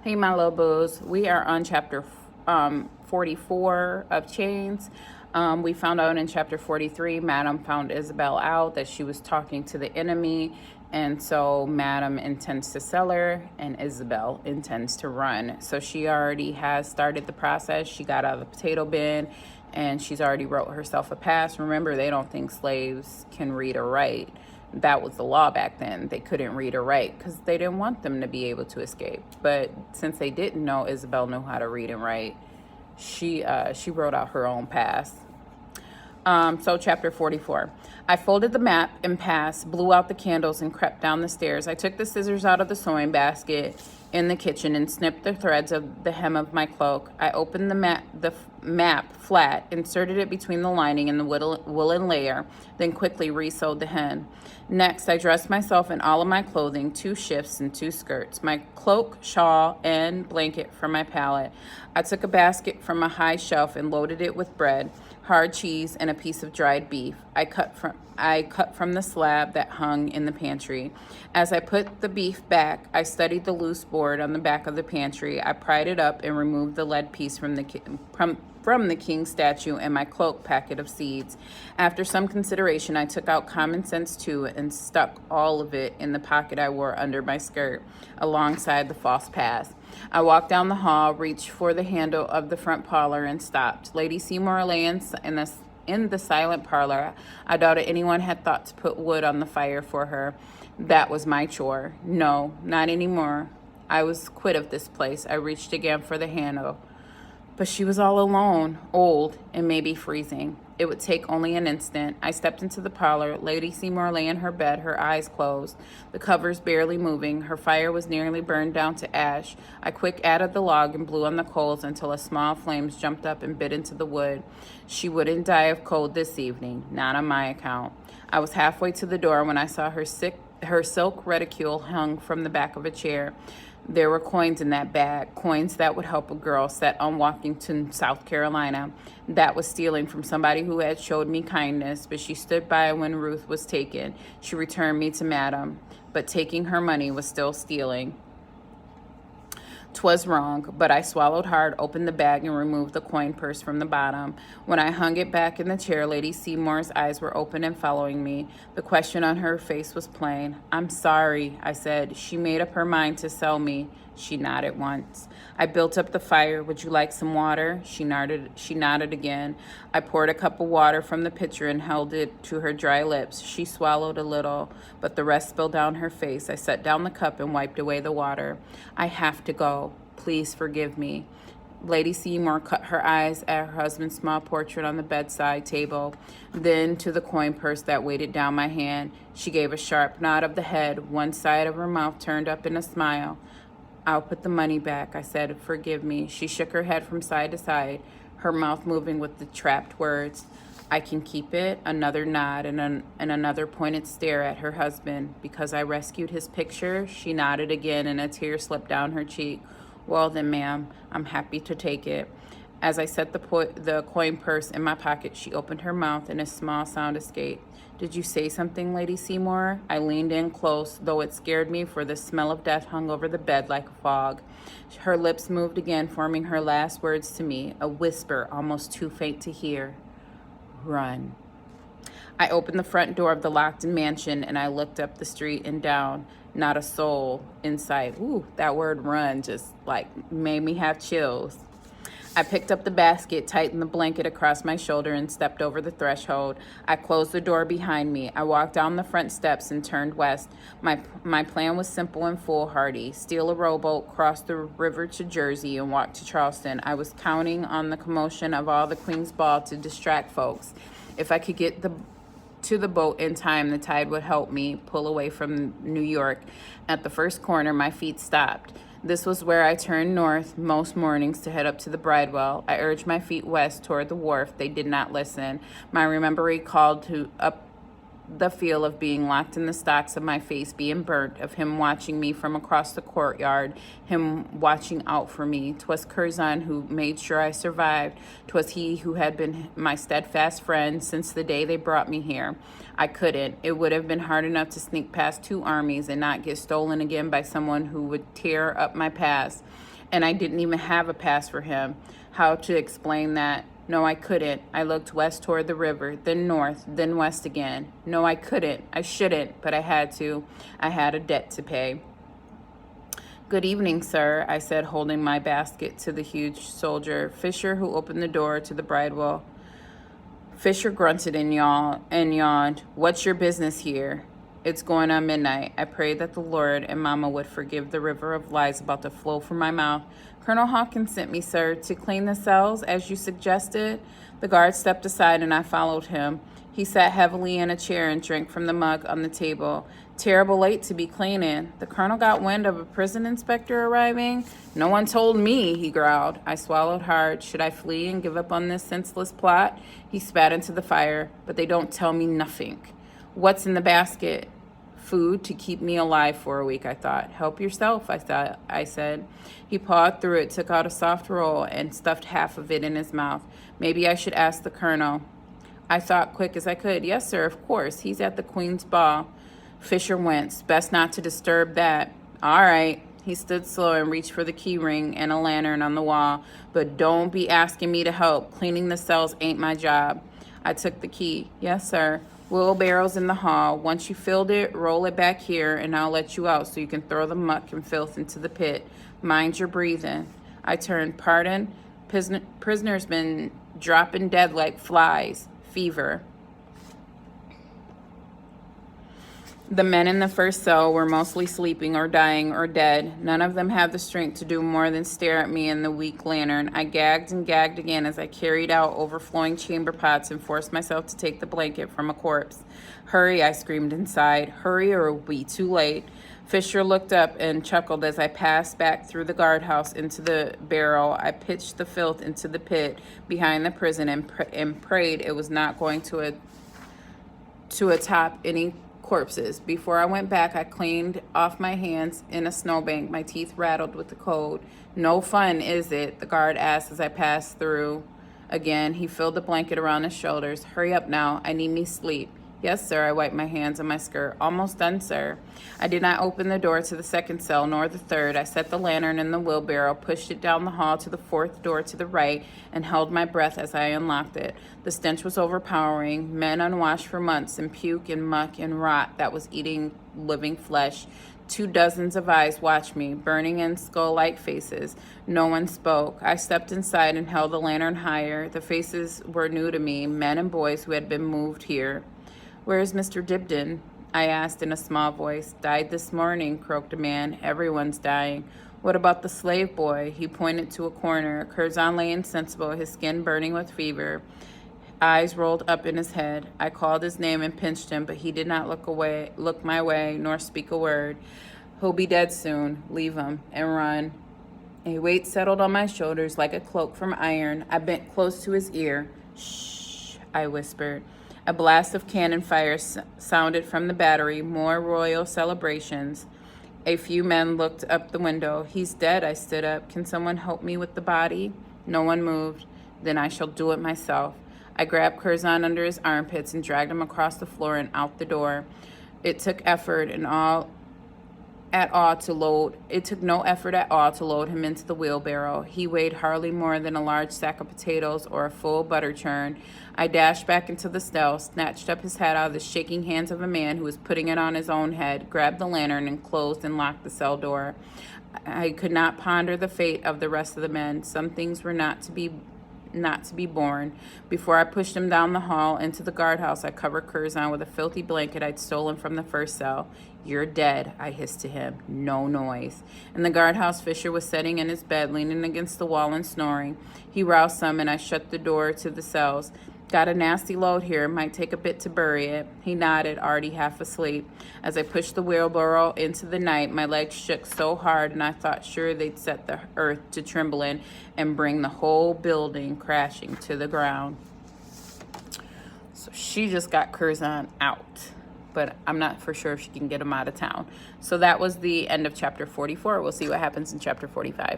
Hey, my little boos. We are on chapter 44 of Chains. We found out in chapter 43, Madam found Isabel out that she was talking to the enemy. And so Madam intends to sell her and Isabel intends to run. So she already has started the process. She got out of the potato bin and she's already wrote herself a pass. Remember, they don't think slaves can read or write. That was the law back then. They couldn't read or write because they didn't want them to be able to escape. But since they didn't know Isabel knew how to read and write, she wrote out her own pass. So chapter 44. I folded the map and pass, blew out the candles, and crept down the stairs. I took the scissors out of the sewing basket in the kitchen and snipped the threads of the hem of my cloak. I opened the map flat, inserted it between the lining and the woolen layer, then quickly re-sewed the hem. Next, I dressed myself in all of my clothing, 2 shifts and 2 skirts, my cloak, shawl, and blanket from my pallet. I took a basket from a high shelf and loaded it with bread, hard cheese, and a piece of dried beef I cut from the slab that hung in the pantry. As I put the beef back, I studied the loose board on the back of the pantry. I pried it up and removed the lead piece from the king statue and my cloak packet of seeds. After some consideration, I took out common sense too and stuck all of it in the pocket I wore under my skirt, alongside the false pass. I walked down the hall, reached for the handle of the front parlor, and stopped. Lady Seymour lay in the silent parlor. I doubted anyone had thought to put wood on the fire for her. That was my chore. No, not anymore. I was quit of this place. I reached again for the handle. But she was all alone, old, and maybe freezing. It would take only an instant. I stepped into the parlor. Lady Seymour lay in her bed, her eyes closed, the covers barely moving. Her fire was nearly burned down to ash. I quick added the log and blew on the coals until a small flames jumped up and bit into the wood. She wouldn't die of cold this evening, not on my account. I was halfway to the door when I saw her silk reticule hung from the back of a chair. There were coins in that bag, coins that would help a girl set on walking to South Carolina. That was stealing from somebody who had showed me kindness, but she stood by when Ruth was taken. She returned me to Madam, but taking her money was still stealing. 'Twas wrong, but I swallowed hard, opened the bag, and removed the coin purse from the bottom. When I hung it back in the chair, Lady Seymour's eyes were open and following me. The question on her face was plain. "I'm sorry," I said. "She made up her mind to sell me." She nodded once. I built up the fire. "Would you like some water?" She nodded again. I poured a cup of water from the pitcher and held it to her dry lips. She swallowed a little, but the rest spilled down her face. I set down the cup and wiped away the water. "I have to go. Please forgive me." Lady Seymour cut her eyes at her husband's small portrait on the bedside table, then to the coin purse that weighted down my hand. She gave a sharp nod of the head. One side of her mouth turned up in a smile. "I'll put the money back," I said. "Forgive me." She shook her head from side to side, her mouth moving with the trapped words. "I can keep it." Another nod and another pointed stare at her husband. "Because I rescued his picture?" She nodded again and a tear slipped down her cheek. "Well then, ma'am, I'm happy to take it." As I set the coin purse in my pocket, she opened her mouth and a small sound escaped. "Did you say something, Lady Seymour?" I leaned in close, though it scared me, for the smell of death hung over the bed like a fog. Her lips moved again, forming her last words to me, a whisper almost too faint to hear. "Run." I opened the front door of the locked mansion and I looked up the street and down. Not a soul in sight. Ooh, that word "run" just made me have chills. I picked up the basket, tightened the blanket across my shoulder, and stepped over the threshold. I closed the door behind me. I walked down the front steps and turned west. My plan was simple and foolhardy. Steal a rowboat, cross the river to Jersey, and walk to Charleston. I was counting on the commotion of all the Queen's Ball to distract folks. If I could get to the boat in time, the tide would help me pull away from New York. At the first corner, my feet stopped. This was where I turned north most mornings to head up to the Bridewell. I urged my feet west toward the wharf. They did not listen. My memory called up the feel of being locked in the stocks, of my face being burnt, of him watching me from across the courtyard, him watching out for me. 'Twas Curzon who made sure I survived. 'Twas he who had been my steadfast friend since the day they brought me here. I couldn't. It would have been hard enough to sneak past 2 armies and not get stolen again by someone who would tear up my past. And I didn't even have a pass for him. How to explain that? No, I couldn't. I looked west toward the river, then north, then west again. No, I couldn't. I shouldn't, but I had to. I had a debt to pay. Good evening, sir, I said, holding my basket to the huge soldier, Fisher, who opened the door to the bridewell. Fisher grunted and yawned. What's your business here? It's going on midnight. I prayed that the Lord and Mama would forgive the river of lies about to flow from my mouth. Colonel Hawkins sent me, sir, to clean the cells, as you suggested. The guard stepped aside and I followed him. He sat heavily in a chair and drank from the mug on the table. Terrible late to be cleaning. The colonel got wind of a prison inspector arriving. No one told me, he growled. I swallowed hard. Should I flee and give up on this senseless plot? He spat into the fire. But they don't tell me nothing. What's in the basket? Food to keep me alive for a week, I thought. Help yourself, I said. He pawed through it, took out a soft roll, and stuffed half of it in his mouth. Maybe I should ask the colonel. I thought quick as I could. Yes, sir, of course. He's at the Queen's ball. Fisher winced. Best not to disturb that. All right. He stood slow and reached for the key ring and a lantern on the wall. But don't be asking me to help. Cleaning the cells ain't my job. I took the key. Yes, sir. Wheelbarrow's in the hall. Once you filled it, roll it back here, and I'll let you out so you can throw the muck and filth into the pit. Mind your breathing. I turned. Pardon? Prisoner's been dropping dead like flies. Fever. The men in the first cell were mostly sleeping or dying or dead. None of them had the strength to do more than stare at me in the weak lantern. I gagged and gagged again as I carried out overflowing chamber pots and forced myself to take the blanket from a corpse. Hurry, I screamed inside. Hurry or it will be too late. Fisher looked up and chuckled as I passed back through the guardhouse into the barrel. I pitched the filth into the pit behind the prison and prayed it was not going to atop any corpses. Before I went back, I cleaned off my hands in a snowbank. My teeth rattled with the cold. No fun, is it? The guard asked as I passed through again. He filled the blanket around his shoulders. Hurry up now. I need me sleep. Yes, sir. I wiped my hands on my skirt. Almost done, sir. I did not open the door to the second cell, nor the third. I set the lantern in the wheelbarrow, pushed it down the hall to the fourth door to the right, and held my breath as I unlocked it. The stench was overpowering. Men unwashed for months in puke and muck and rot that was eating living flesh. 24 of eyes watched me, burning and skull-like faces. No one spoke. I stepped inside and held the lantern higher. The faces were new to me, men and boys who had been moved here. Where is Mr. Dibdin? I asked in a small voice. Died this morning, croaked a man. Everyone's dying. What about the slave boy? He pointed to a corner. Curzon lay insensible, his skin burning with fever. Eyes rolled up in his head. I called his name and pinched him, but he did not look my way, nor speak a word. He'll be dead soon. Leave him and run. A weight settled on my shoulders like a cloak from iron. I bent close to his ear. Shh, I whispered. A blast of cannon fire sounded from the battery, more royal celebrations. A few men looked up the window. He's dead, I stood up. Can someone help me with the body? No one moved. Then I shall do it myself. I grabbed Curzon under his armpits and dragged him across the floor and out the door. It took no effort at all to load him into the wheelbarrow. He weighed hardly more than a large sack of potatoes or a full butter churn. I dashed back into the cell, snatched up his hat out of the shaking hands of a man who was putting it on his own head, grabbed the lantern, and closed and locked the cell door. I could not ponder the fate of the rest of the men. Some things were not to be borne. Before I pushed him down the hall into the guardhouse, I covered Curzon with a filthy blanket I'd stolen from the first cell. You're dead, I hissed to him. No noise. In the guardhouse, Fisher was sitting in his bed, leaning against the wall and snoring. He roused some, and I shut the door to the cells. Got a nasty load here. Might take a bit to bury it. He nodded, already half asleep. As I pushed the wheelbarrow into the night, my legs shook so hard, and I thought sure they'd set the earth to trembling and bring the whole building crashing to the ground. So she just got Curzon out, but I'm not for sure if she can get him out of town. So that was the end of chapter 44. We'll see what happens in chapter 45.